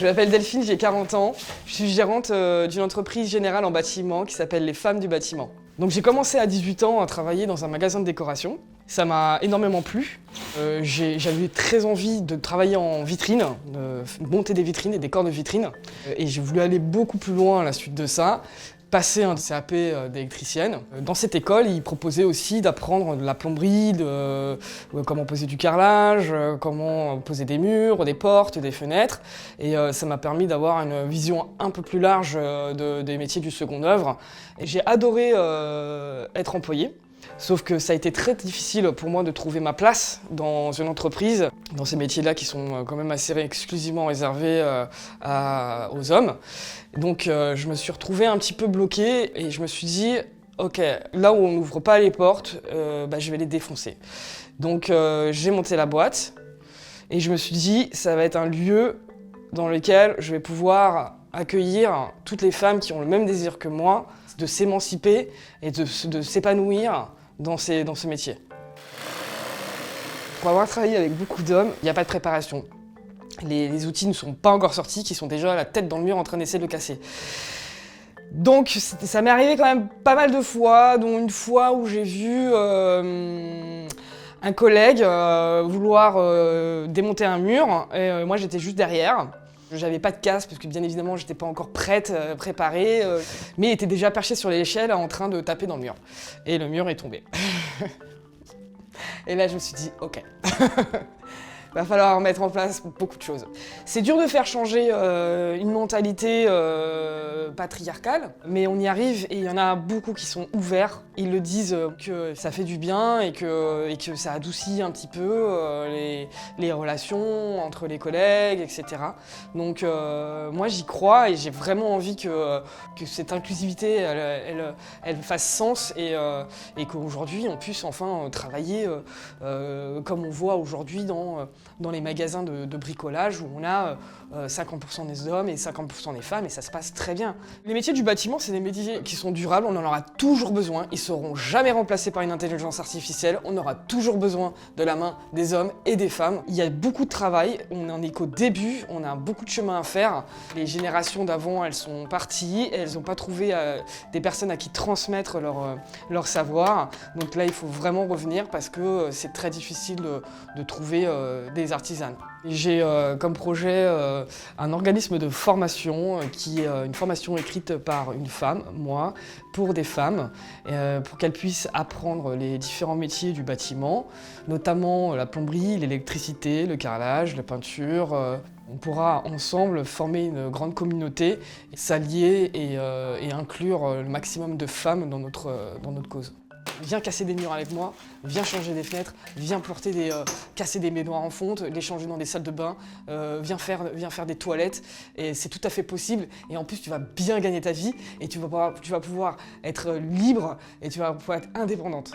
Je m'appelle Delphine, j'ai 40 ans. Je suis gérante d'une entreprise générale en bâtiment qui s'appelle Les Femmes du Bâtiment. Donc j'ai commencé à 18 ans à travailler dans un magasin de décoration. Ça m'a énormément plu. J'avais très envie de travailler en vitrine, de monter des vitrines et des corps de vitrine. Et j'ai voulu aller beaucoup plus loin à la suite de ça, passer un CAP d'électricienne. Dans cette école, ils proposaient aussi d'apprendre de la plomberie, comment poser du carrelage, comment poser des murs, des portes, des fenêtres. Et ça m'a permis d'avoir une vision un peu plus large des métiers du second œuvre. Et j'ai adoré être employée. Sauf que ça a été très difficile pour moi de trouver ma place dans une entreprise, dans ces métiers-là qui sont quand même assez exclusivement réservés aux hommes. Donc je me suis retrouvée un petit peu bloquée et je me suis dit, ok, là où on n'ouvre pas les portes, je vais les défoncer. Donc j'ai monté la boîte et je me suis dit, ça va être un lieu dans lequel je vais pouvoir accueillir toutes les femmes qui ont le même désir que moi, de s'émanciper et de s'épanouir dans ces métiers. Pour avoir travaillé avec beaucoup d'hommes, il n'y a pas de préparation. Les outils ne sont pas encore sortis, qui sont déjà la tête dans le mur en train d'essayer de le casser. Donc ça m'est arrivé quand même pas mal de fois, dont une fois où j'ai vu un collègue vouloir démonter un mur, et moi j'étais juste derrière. J'avais pas de casque parce que bien évidemment j'étais pas encore prête, préparée, mais il était déjà perché sur l'échelle en train de taper dans le mur. Et le mur est tombé. Et là je me suis dit, ok. Va falloir mettre en place beaucoup de choses. C'est dur de faire changer une mentalité patriarcale, mais on y arrive et il y en a beaucoup qui sont ouverts. Ils le disent que ça fait du bien et que ça adoucit un petit peu les relations entre les collègues, etc. Donc moi j'y crois et j'ai vraiment envie que cette inclusivité elle fasse sens et qu'aujourd'hui on puisse enfin travailler comme on voit aujourd'hui dans les magasins de bricolage où on a 50% des hommes et 50% des femmes et ça se passe très bien. Les métiers du bâtiment, c'est des métiers qui sont durables, on en aura toujours besoin, ils seront jamais remplacés par une intelligence artificielle, on aura toujours besoin de la main des hommes et des femmes. Il y a beaucoup de travail, on n'en est qu'au début, on a beaucoup de chemin à faire. Les générations d'avant, elles sont parties, elles n'ont pas trouvé des personnes à qui transmettre leur savoir. Donc là, il faut vraiment revenir parce que c'est très difficile de trouver des artisanes. J'ai comme projet un organisme de formation qui est une formation écrite par une femme, moi, pour des femmes, pour qu'elles puissent apprendre les différents métiers du bâtiment, notamment la plomberie, l'électricité, le carrelage, la peinture. On pourra ensemble former une grande communauté, s'allier et inclure le maximum de femmes dans notre cause. Viens casser des murs avec moi, viens changer des fenêtres, viens casser des baignoires en fonte, les changer dans des salles de bain, viens faire des toilettes. Et c'est tout à fait possible. Et en plus, tu vas bien gagner ta vie et tu vas pouvoir être libre et tu vas pouvoir être indépendante.